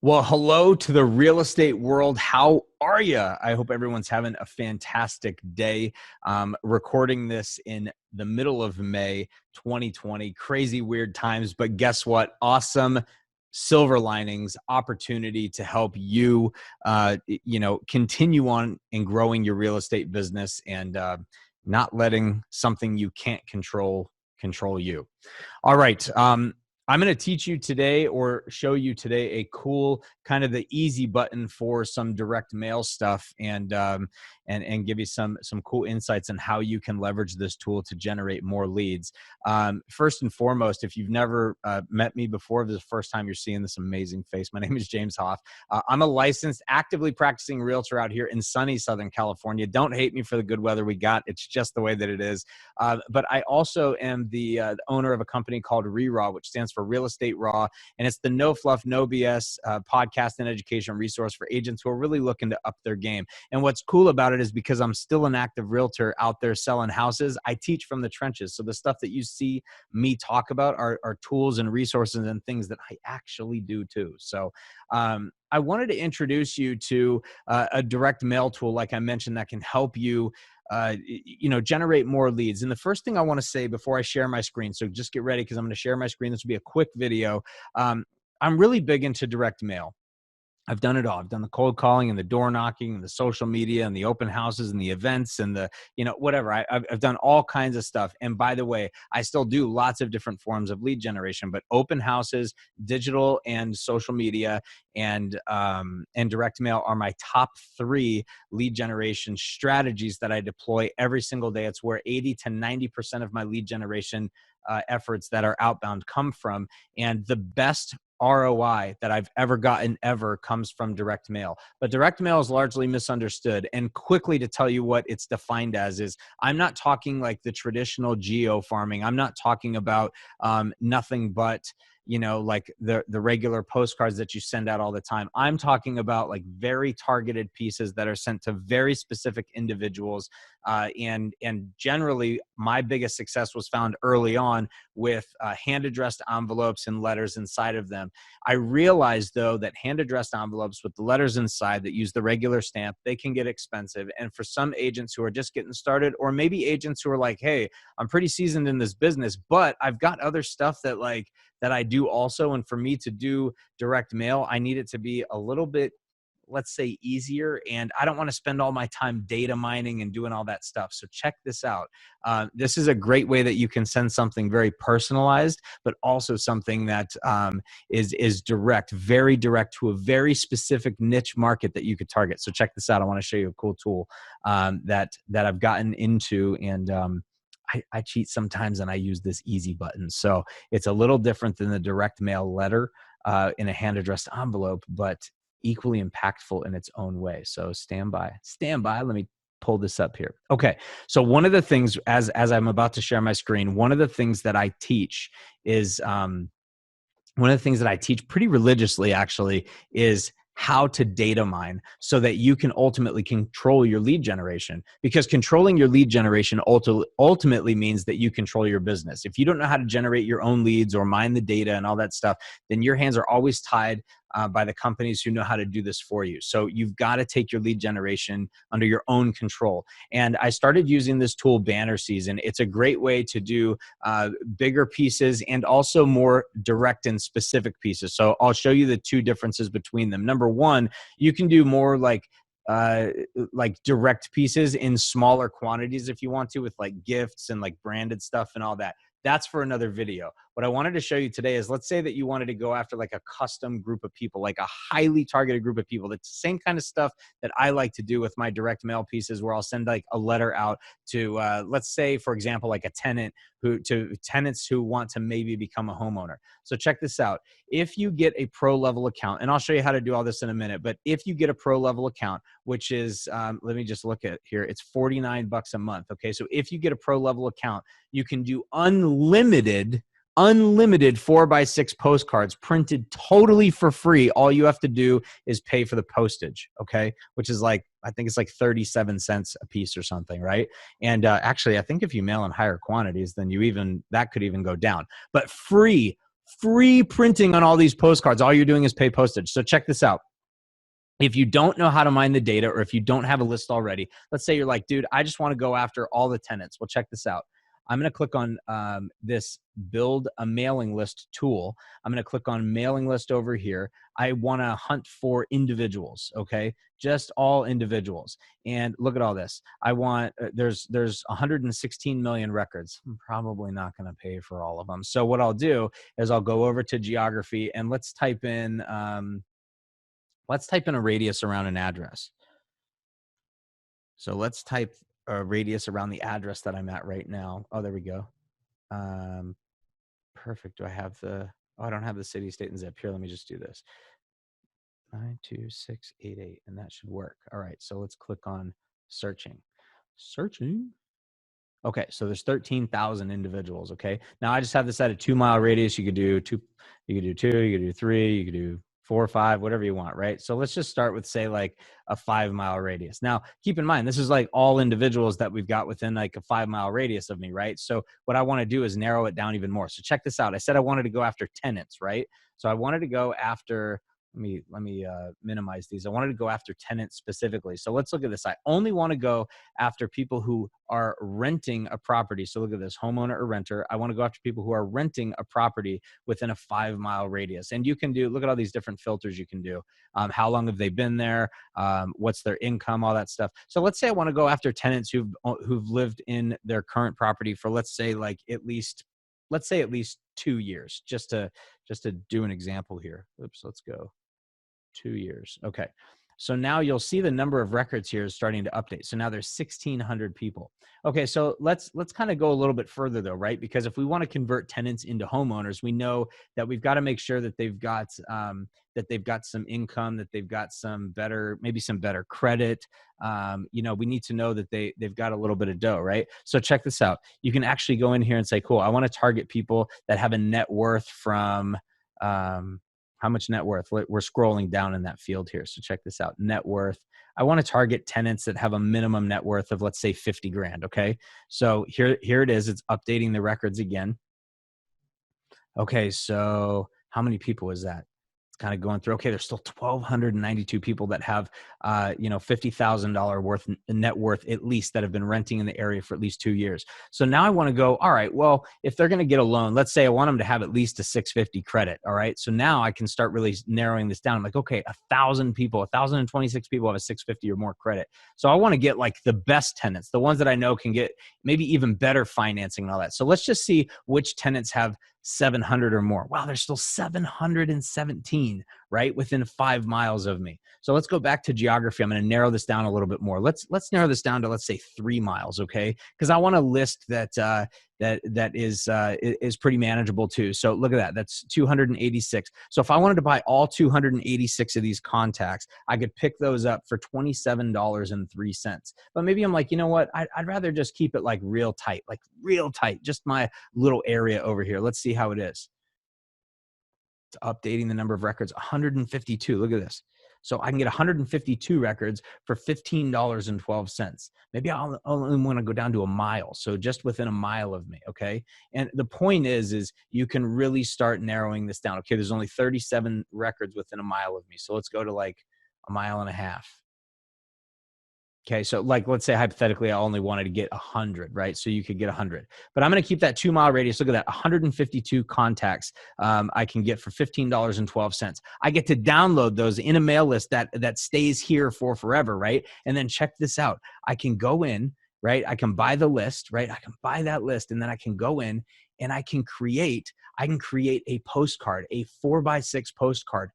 Well, hello to the real estate world. How are you? I hope everyone's having a fantastic day. Recording this in the middle of May 2020. Crazy, weird times, but guess what? Awesome silver linings, opportunity to help you, continue on and growing your real estate business and not letting something you can't control you. All right. I'm going to teach you today or show you today a cool kind of the easy button for some direct mail stuff and give you some cool insights on how you can leverage this tool to generate more leads. First and foremost, if you've never met me before, this is the first time you're seeing this amazing face. My name is James Hoff. I'm a licensed, actively practicing realtor out here in sunny Southern California. Don't hate me for the good weather we got. It's just the way that it is. But I also am the owner of a company called RERAW, which stands for Real Estate Raw, and it's the no fluff, no BS podcast and education resource for agents who are really looking to up their game. And what's cool about it is because I'm still an active realtor out there selling houses, I teach from the trenches. So the stuff that you see me talk about are tools and resources and things that I actually do too. So I wanted to introduce you to a direct mail tool, like I mentioned, that can help you generate more leads. And the first thing I want to say before I share my screen, so just get ready because I'm going to share my screen. This will be a quick video. I'm really big into direct mail. I've done it all. I've done the cold calling and the door knocking and the social media and the open houses and the events and the, whatever. I've done all kinds of stuff. And by the way, I still do lots of different forms of lead generation, but open houses, digital and social media and direct mail are my top 3 lead generation strategies that I deploy every single day. It's where 80 to 90% of my lead generation efforts that are outbound come from. And the best ROI that I've ever gotten comes from direct mail. But direct mail is largely misunderstood. And quickly to tell you what it's defined as is, I'm not talking like the traditional geo farming. I'm not talking about nothing but like the regular postcards that you send out all the time. I'm talking about like very targeted pieces that are sent to very specific individuals. And generally, my biggest success was found early on with hand-addressed envelopes and letters inside of them. I realized, though, that hand-addressed envelopes with the letters inside that use the regular stamp, they can get expensive. And for some agents who are just getting started, or maybe agents who are like, hey, I'm pretty seasoned in this business, but I've got other stuff that I do also. And for me to do direct mail, I need it to be a little bit, let's say, easier. And I don't want to spend all my time data mining and doing all that stuff. So check this out. This is a great way that you can send something very personalized, but also something that is direct, very direct to a very specific niche market that you could target. So check this out. I want to show you a cool tool that I've gotten into, and I cheat sometimes and I use this easy button. So it's a little different than the direct mail letter in a hand addressed envelope, but equally impactful in its own way. So stand by. Let me pull this up here. Okay. So one of the things, as I'm about to share my screen, one of the things that I teach is, one of the things that I teach pretty religiously actually is how to data mine so that you can ultimately control your lead generation, because controlling your lead generation ultimately means that you control your business. If you don't know how to generate your own leads or mine the data and all that stuff, then your hands are always tied by the companies who know how to do this for you. So you've got to take your lead generation under your own control. And I started using this tool, Banner Season. It's a great way to do bigger pieces and also more direct and specific pieces. So I'll show you the 2 differences between them. Number 1, you can do more like direct pieces in smaller quantities if you want to, with like gifts and like branded stuff and all that. That's for another video. What I wanted to show you today is, let's say that you wanted to go after like a custom group of people, like a highly targeted group of people. That's the same kind of stuff that I like to do with my direct mail pieces, where I'll send like a letter out to, let's say, for example, like a tenants who want to maybe become a homeowner. So check this out. If you get a pro level account, and I'll show you how to do all this in a minute, but if you get a pro level account, which is, let me just look at here, it's $49 a month. Okay. So if you get a pro level account, you can do unlimited 4x6 postcards printed totally for free. All you have to do is pay for the postage, okay? Which is like, I think it's like 37 cents a piece or something, right? And actually, I think if you mail in higher quantities, then that could even go down. But free free printing on all these postcards. All you're doing is pay postage. So check this out. If you don't know how to mine the data, or if you don't have a list already, let's say you're like, dude, I just want to go after all the tenants. Well, check this out. I'm going to click on this build a mailing list tool. I'm going to click on mailing list over here. I want to hunt for individuals, okay? Just all individuals. And look at all this. I want, there's 116 million records. I'm probably not going to pay for all of them. So what I'll do is I'll go over to geography and let's type in a radius around an address. So let's type a radius around the address that I'm at right now. Oh, there we go. Perfect. Do I have the, oh, I don't have the city, state, and zip. Here, let me just do this. 92688, and that should work. All right, so let's click on searching. Searching. Okay, so there's 13,000 individuals, okay? Now I just have this at a 2-mile radius. You could do two, you could do 2, you could do 3, you could do 4 or 5, whatever you want, right? So let's just start with, say, like a 5-mile radius. Now, keep in mind, this is like all individuals that we've got within like a 5-mile radius of me, right? So what I want to do is narrow it down even more. So check this out. I said I wanted to go after tenants, right? So I wanted to go after, let me minimize these. I wanted to go after tenants specifically. So let's look at this. I only want to go after people who are renting a property. So look at this, homeowner or renter. I want to go after people who are renting a property within a 5-mile radius. And you can do, look at all these different filters you can do. How long have they been there? What's their income? All that stuff. So let's say I want to go after tenants who've lived in their current property for, let's say, like at least 2 years, just to do an example here. Oops, let's go 2 years. Okay. So now you'll see the number of records here is starting to update. So now there's 1,600 people. Okay, so let's kind of go a little bit further though, right? Because if we want to convert tenants into homeowners, we know that we've got to make sure that they've got some income, that they've got some better, maybe some better credit. You know, we need to know that they've got a little bit of dough, right? So check this out. You can actually go in here and say, cool, I want to target people that have a net worth from, how much net worth? We're scrolling down in that field here. So check this out, net worth. I want to target tenants that have a minimum net worth of, let's say, 50 grand. Okay. So here it is. It's updating the records again. Okay. So how many people is that? Kind of going through. Okay, there's still 1,292 people that have, $50,000 net worth at least, that have been renting in the area for at least 2 years. So now I want to go, all right, well, if they're going to get a loan, let's say I want them to have at least a 650 credit. All right. So now I can start really narrowing this down. I'm like, okay, 1,000 people, 1,026 people have a 650 or more credit. So I want to get like the best tenants, the ones that I know can get maybe even better financing and all that. So let's just see which tenants have 700 or more. Wow, there's still 717, right, within 5 miles of me. So let's go back to geography. I'm going to narrow this down a little bit more. Let's narrow this down to, let's say, 3 miles, okay? Because I want a list that is pretty manageable too. So look at that. That's 286. So if I wanted to buy all 286 of these contacts, I could pick those up for $27.03. But maybe I'm like, you know what? I'd rather just keep it like real tight, just my little area over here. Let's see how it is. It's updating the number of records, 152. Look at this. So I can get 152 records for $15.12. Maybe I'll only want to go down to a mile. So just within a mile of me. Okay. And the point is you can really start narrowing this down. Okay. There's only 37 records within a mile of me. So let's go to like a mile and a half. Okay, so like, let's say hypothetically, I only wanted to get 100, right? So you could get 100, but I'm going to keep that 2 mile radius. Look at that, 152 contacts I can get for $15.12. I get to download those in a mail list that stays here for forever, right? And then check this out. I can go in, right? I can buy the list, right? I can buy that list, and then I can go in and I can create a postcard, a 4x6 postcard,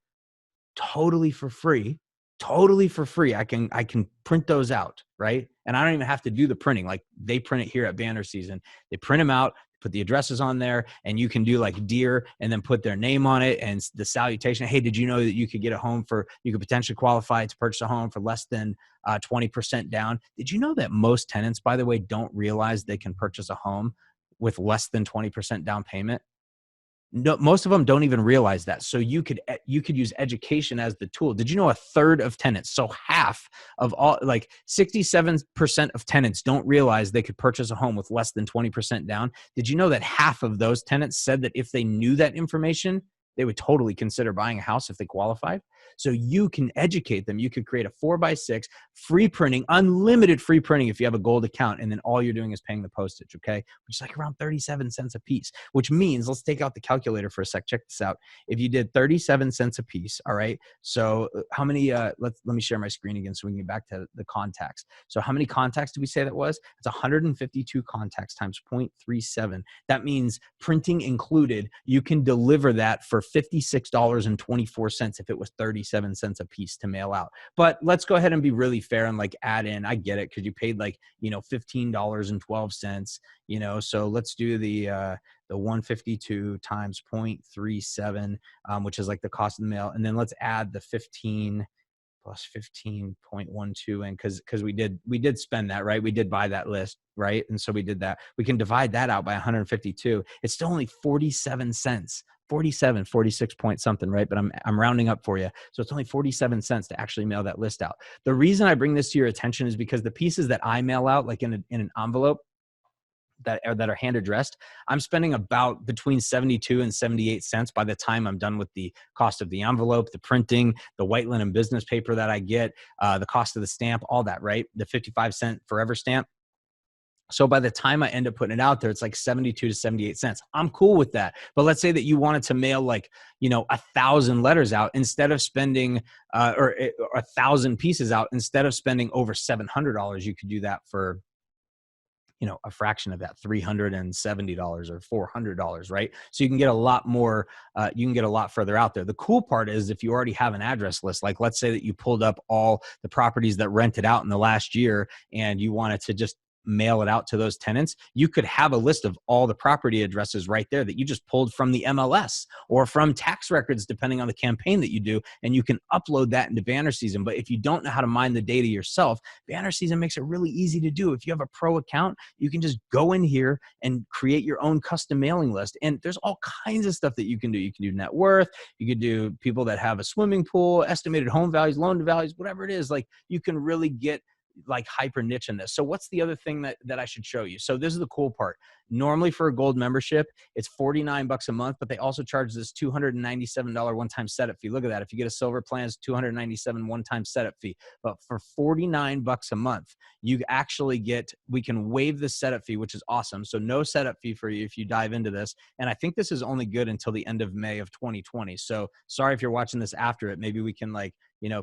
totally for free. I can print those out, right? And I don't even have to do the printing. Like, they print it here at Banner Season. They print them out, put the addresses on there, and you can do like dear and then put their name on it and the salutation. Hey, did you know that you could get a home you could potentially qualify to purchase a home for less than 20% down? Did you know that most tenants, by the way, don't realize they can purchase a home with less than 20% down payment? No, most of them don't even realize that. So you could use education as the tool. Did you know a third of tenants, so half of all, like 67% of tenants don't realize they could purchase a home with less than 20% down? Did you know that half of those tenants said that if they knew that information, they would totally consider buying a house if they qualified? So you can educate them. You could create a 4x6 free printing, unlimited free printing if you have a gold account, and then all you're doing is paying the postage, okay? Which is like around 37 cents a piece, which means, let's take out the calculator for a sec. Check this out. If you did 37 cents a piece, all right? So how many, let me share my screen again so we can get back to the contacts. So how many contacts did we say that was? It's 152 contacts times 0.37. That means printing included, you can deliver that for $56.24 if it was 37 cents a piece to mail out. But let's go ahead and be really fair and like add in, I get it, because you paid like, $15.12, so let's do the 152 times 0.37, which is like the cost of the mail. And then let's add the 15 plus 15.12 in, because we did spend that, right? We did buy that list, right? And so we did that. We can divide that out by 152. It's still only 47 cents. 46 point something, right? But I'm rounding up for you. So it's only 47 cents to actually mail that list out. The reason I bring this to your attention is because the pieces that I mail out, like in an envelope, that are hand addressed, I'm spending about between 72 and 78 cents by the time I'm done with the cost of the envelope, the printing, the white linen business paper that I get, the cost of the stamp, all that, right? The 55-cent forever stamp. So by the time I end up putting it out there, it's like 72 to 78 cents. I'm cool with that. But let's say that you wanted to mail like, 1,000 letters out instead of spending, or 1,000 pieces out, instead of spending over $700, you could do that for, a fraction of that, $370 or $400, right? So you can get a lot more, you can get a lot further out there. The cool part is if you already have an address list, like let's say that you pulled up all the properties that rented out in the last year and you wanted to just mail it out to those tenants, you could have a list of all the property addresses right there that you just pulled from the MLS or from tax records, depending on the campaign that you do, and you can upload that into Banner Season. But if you don't know how to mine the data yourself, Banner Season makes it really easy to do. If you have a pro account, you can just go in here and create your own custom mailing list. And there's all kinds of stuff that you can do. You can do net worth, you could do people that have a swimming pool, estimated home values, loan to values, whatever it is. Like, you can really get like hyper niche in this. So what's the other thing that I should show you? So this is the cool part. Normally for a gold membership, it's $49 a month, but they also charge this $297 one-time setup fee. Look at that. If you get a silver plan, it's $297 one-time setup fee. But for $49 a month, you actually get, we can waive the setup fee, which is awesome. So no setup fee for you if you dive into this. And I think this is only good until the end of May of 2020. So sorry if you're watching this after it, maybe we can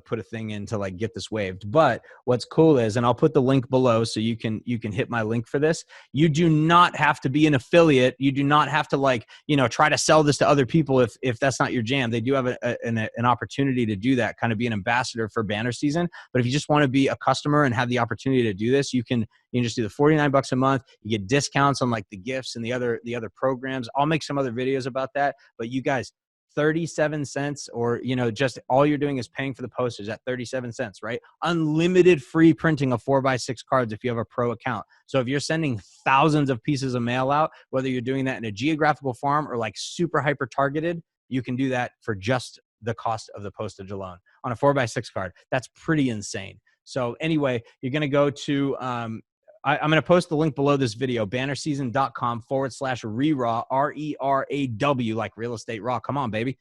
put a thing in to like get this waived. But what's cool is, and I'll put the link below so you can hit my link for this. You do not have to be an affiliate. You do not have to try to sell this to other people if that's not your jam. They do have an opportunity to do that, kind of be an ambassador for Banner Season. But if you just want to be a customer and have the opportunity to do this, you can just do the $49 a month. You get discounts on like the gifts and the other programs. I'll make some other videos about that. But you guys, 37 cents, or just all you're doing is paying for the postage at 37 cents, right? Unlimited free printing of 4x6 cards if you have a pro account. So if you're sending thousands of pieces of mail out, whether you're doing that in a geographical farm or like super hyper targeted, you can do that for just the cost of the postage alone on a 4x6 card. That's pretty insane. So anyway, you're going to go to I'm going to post the link below this video, bannerseason.com/RERAW, RERAW, like real estate raw. Come on, baby.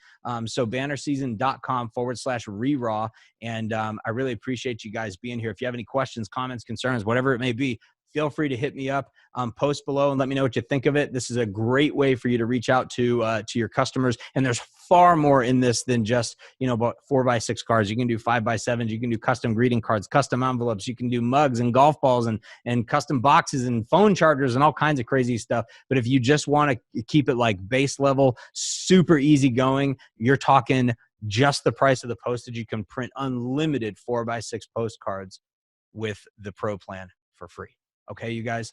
So bannerseason.com/RERAW. And I really appreciate you guys being here. If you have any questions, comments, concerns, whatever it may be, feel free to hit me up, post below and let me know what you think of it. This is a great way for you to reach out to your customers. And there's far more in this than just, about 4x6 cards. You can do 5x7s. You can do custom greeting cards, custom envelopes. You can do mugs and golf balls and custom boxes and phone chargers and all kinds of crazy stuff. But if you just want to keep it like base level, super easy going, you're talking just the price of the postage. You can print unlimited 4x6 postcards with the pro plan for free. Okay, you guys.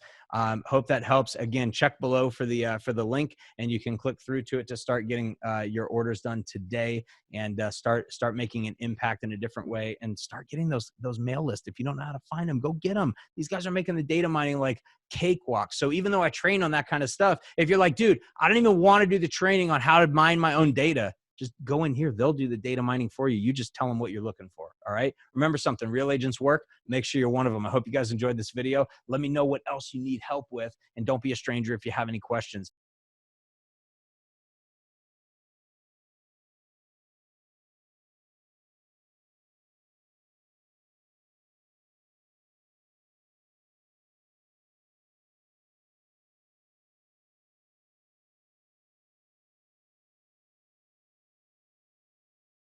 Hope that helps. Again, check below for the link, and you can click through to it to start getting your orders done today, and start making an impact in a different way, and start getting those mail lists. If you don't know how to find them, go get them. These guys are making the data mining like cakewalk. So even though I train on that kind of stuff, if you're like, dude, I don't even want to do the training on how to mine my own data, just go in here. They'll do the data mining for you. You just tell them what you're looking for. All right. Remember something, real agents work. Make sure you're one of them. I hope you guys enjoyed this video. Let me know what else you need help with, and don't be a stranger if you have any questions.